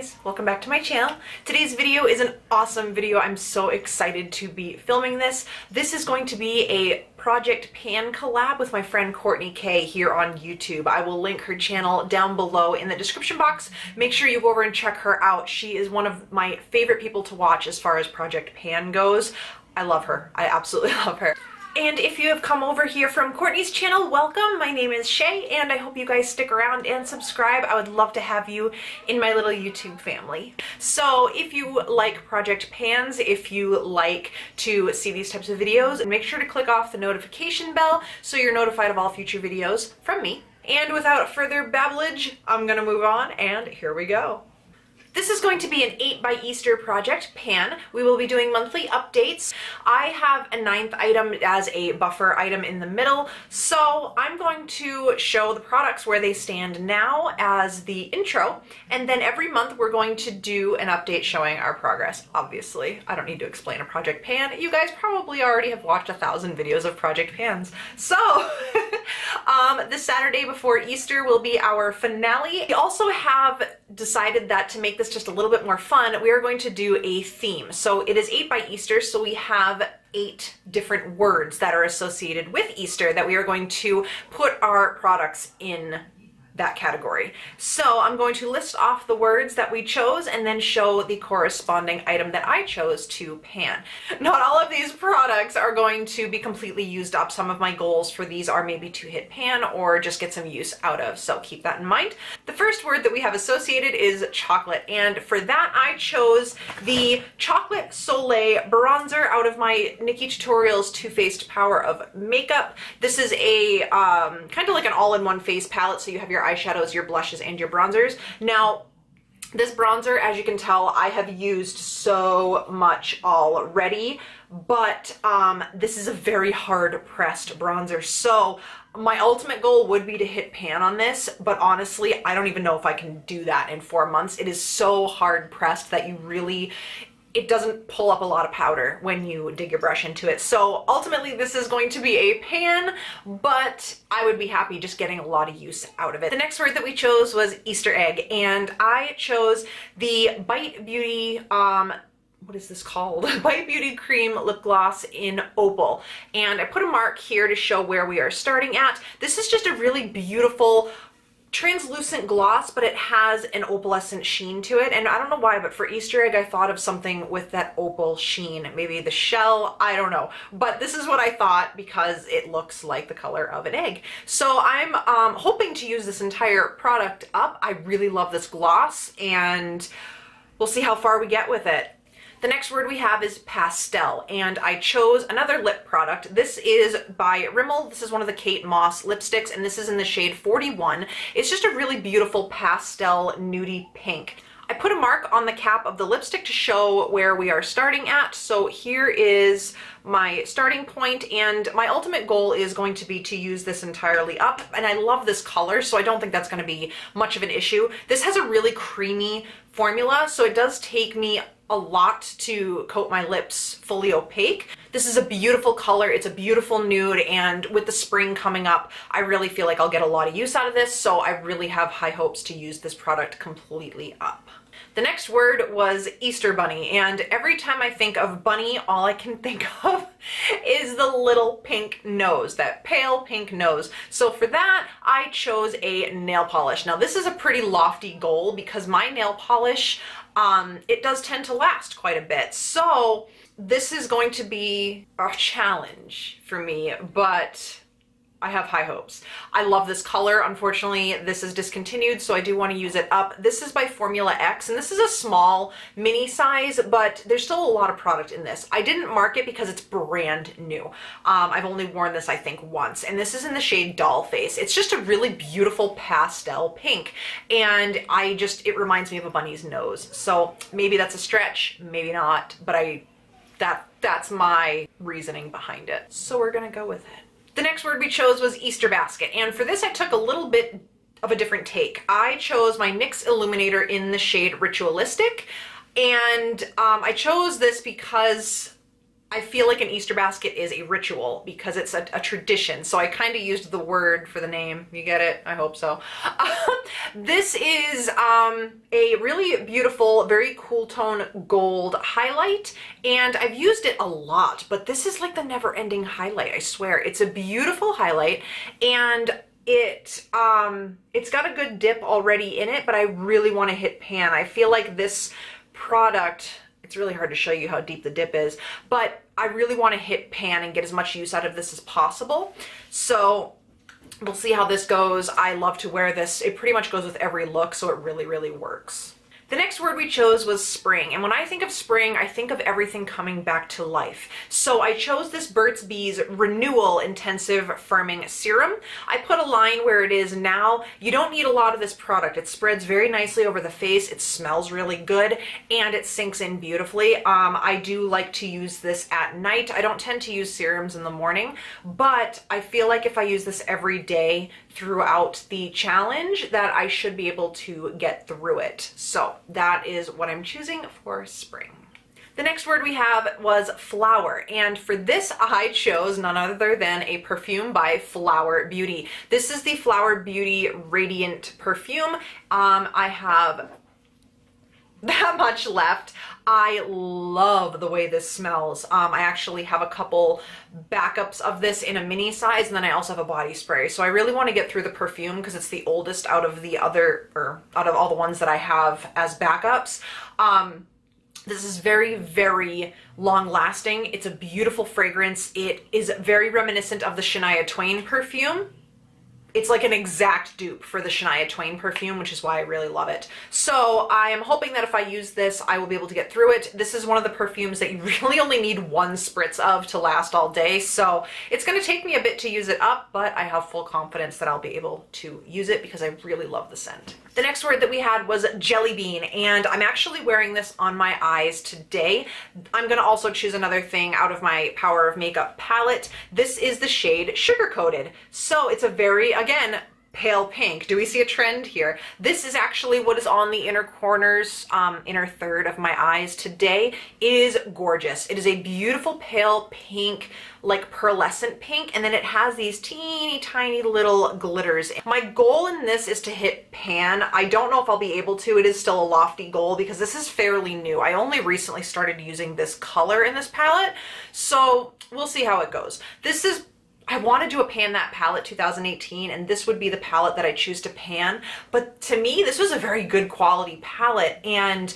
guys, welcome back to my channel. Today's video is an awesome video. I'm so excited to be filming this. This is going to be a Project Pan collab with my friend Courtney K here on YouTube. I will link her channel down below in the description box. Make sure you go over and check her out. She is one of my favorite people to watch as far as Project Pan goes. I love her. I absolutely love her. And if you have come over here from Courtney's channel, welcome. My name is Shay, and I hope you guys stick around and subscribe. I would love to have you in my little YouTube family. So if you like Project Pans, if you like to see these types of videos, make sure to click off the notification bell so you're notified of all future videos from me. And without further babblage, I'm gonna move on, and here we go. This is going to be an 8 by Easter Project Pan. We will be doing monthly updates. I have a 9th item as a buffer item in the middle, so I'm going to show the products where they stand now as the intro, and then every month we're going to do an update showing our progress. Obviously, I don't need to explain a Project Pan. You guys probably already have watched 1,000 videos of Project Pans. So, this Saturday before Easter will be our finale. We also have decided that to make this just a little bit more fun, we are going to do a theme. So it is 8 by Easter, so we have 8 different words that are associated with Easter that we are going to put our products in that category. So I'm going to list off the words that we chose and then show the corresponding item that I chose to pan. Not all of these products are going to be completely used up. Some of my goals for these are maybe to hit pan or just get some use out of, so keep that in mind. The first word that we have associated is chocolate, and for that I chose the Chocolate Soleil bronzer out of my Nikki Tutorials Too Faced Power of Makeup. This is a kind of like an all-in-one face palette, so you have your eyeshadows, your blushes, and your bronzers. Now, this bronzer, as you can tell, I have used so much already, but this is a very hard pressed bronzer. So my ultimate goal would be to hit pan on this, but honestly, I don't even know if I can do that in 4 months. It is so hard pressed that it doesn't pull up a lot of powder when you dig your brush into it. So ultimately this is going to be a pan, but I would be happy just getting a lot of use out of it. The next word that we chose was Easter egg, and I chose the Bite Beauty, what is this called? Bite Beauty Cream Lip Gloss in Opal. And I put a mark here to show where we are starting at. This is just a really beautiful translucent gloss, but it has an opalescent sheen to it, and I don't know why, but for Easter egg I thought of something with that opal sheen, maybe the shell, I don't know, but this is what I thought because it looks like the color of an egg. So I'm hoping to use this entire product up. I really love this gloss, and we'll see how far we get with it. The next word we have is pastel, and I chose another lip product. This is by Rimmel. This is one of the Kate Moss lipsticks, and this is in the shade 41. It's just a really beautiful pastel nudie pink. I put a mark on the cap of the lipstick to show where we are starting at. So here is my starting point, and my ultimate goal is going to be to use this entirely up, and I love this color, so I don't think that's going to be much of an issue. This has a really creamy formula, so it does take me a lot to coat my lips fully opaque. This is a beautiful color, it's a beautiful nude, and with the spring coming up, I really feel like I'll get a lot of use out of this, so I really have high hopes to use this product completely up. The next word was Easter bunny, and every time I think of bunny, all I can think of is the little pink nose, that pale pink nose. So for that, I chose a nail polish. Now this is a pretty lofty goal because my nail polish, it does tend to last quite a bit. So this is going to be a challenge for me, but I have high hopes. I love this color. Unfortunately, this is discontinued, so I do want to use it up. This is by Formula X, and this is a small mini size, but there's still a lot of product in this. I didn't mark it because it's brand new. I've only worn this, I think, once, and this is in the shade Doll Face. It's just a really beautiful pastel pink, and it reminds me of a bunny's nose. So maybe that's a stretch, maybe not, but that's my reasoning behind it. So we're gonna go with it. The next word we chose was Easter basket, and for this I took a little bit of a different take. I chose my NYX Illuminator in the shade Ritualistic, and I chose this because I feel like an Easter basket is a ritual because it's a tradition. So I kind of used the word for the name. You get it? I hope so. This is a really beautiful, very cool tone gold highlight. And I've used it a lot, but this is like the never-ending highlight, I swear. It's a beautiful highlight, and it's got a good dip already in it, but I really want to hit pan. I feel like this product, it's really hard to show you how deep the dip is, but I really want to hit pan and get as much use out of this as possible. So we'll see how this goes. I love to wear this. It pretty much goes with every look, so it really, really works. The next word we chose was spring, and when I think of spring, I think of everything coming back to life. So I chose this Burt's Bees Renewal Intensive Firming Serum. I put a line where it is now. You don't need a lot of this product. It spreads very nicely over the face, it smells really good, and it sinks in beautifully. I do like to use this at night. I don't tend to use serums in the morning, but I feel like if I use this every day throughout the challenge, that I should be able to get through it. So that is what I'm choosing for spring. The next word we have was flower, and for this I chose none other than a perfume by Flower Beauty. This is the Flower Beauty Radiant Perfume. I have that much left. I love the way this smells. I actually have a couple backups of this in a mini size, and then I also have a body spray. So I really want to get through the perfume because it's the oldest out of the other, or out of all the ones that I have as backups. This is very, very long lasting. It's a beautiful fragrance. It is very reminiscent of the Shania Twain perfume. It's like an exact dupe for the Shania Twain perfume, which is why I really love it. So I am hoping that if I use this, I will be able to get through it. This is one of the perfumes that you really only need one spritz of to last all day. So it's going to take me a bit to use it up, but I have full confidence that I'll be able to use it because I really love the scent. The next word that we had was jelly bean, and I'm actually wearing this on my eyes today. I'm going to also choose another thing out of my Power of Makeup palette. This is the shade Sugar Coated. So it's a very, again, pale pink. Do we see a trend here? This is actually what is on the inner corners, inner third of my eyes today. It is gorgeous. It is a beautiful pale pink, like pearlescent pink, and then it has these teeny tiny little glitters. My goal in this is to hit pan. I don't know if I'll be able to. It is still a lofty goal because this is fairly new. I only recently started using this color in this palette, so we'll see how it goes. This is, I want to do a Pan That palette 2018, and this would be the palette that I choose to pan. But to me, this was a very good quality palette, and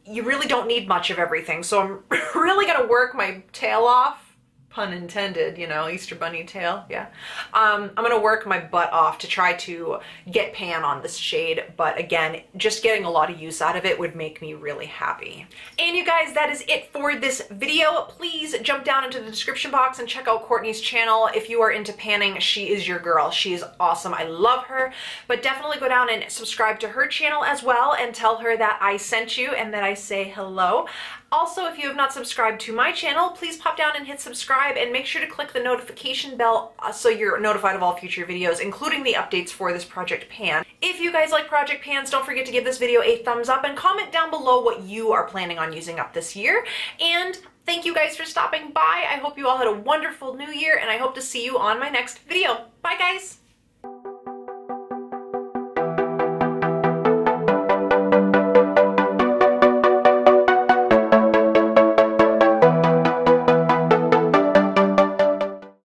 you really don't need much of everything. So I'm really going to work my tail off. Pun intended, you know, Easter bunny tail, yeah. I'm gonna work my butt off to try to get pan on this shade, but again, just getting a lot of use out of it would make me really happy. And you guys, that is it for this video. Please jump down into the description box and check out Courtney's channel. If you are into panning, she is your girl. She is awesome. I love her, but definitely go down and subscribe to her channel as well and tell her that I sent you and that I say hello. Also, if you have not subscribed to my channel, please pop down and hit subscribe and make sure to click the notification bell so you're notified of all future videos, including the updates for this Project Pan. If you guys like Project Pans, don't forget to give this video a thumbs up and comment down below what you are planning on using up this year. And thank you guys for stopping by. I hope you all had a wonderful new year, and I hope to see you on my next video. Bye, guys!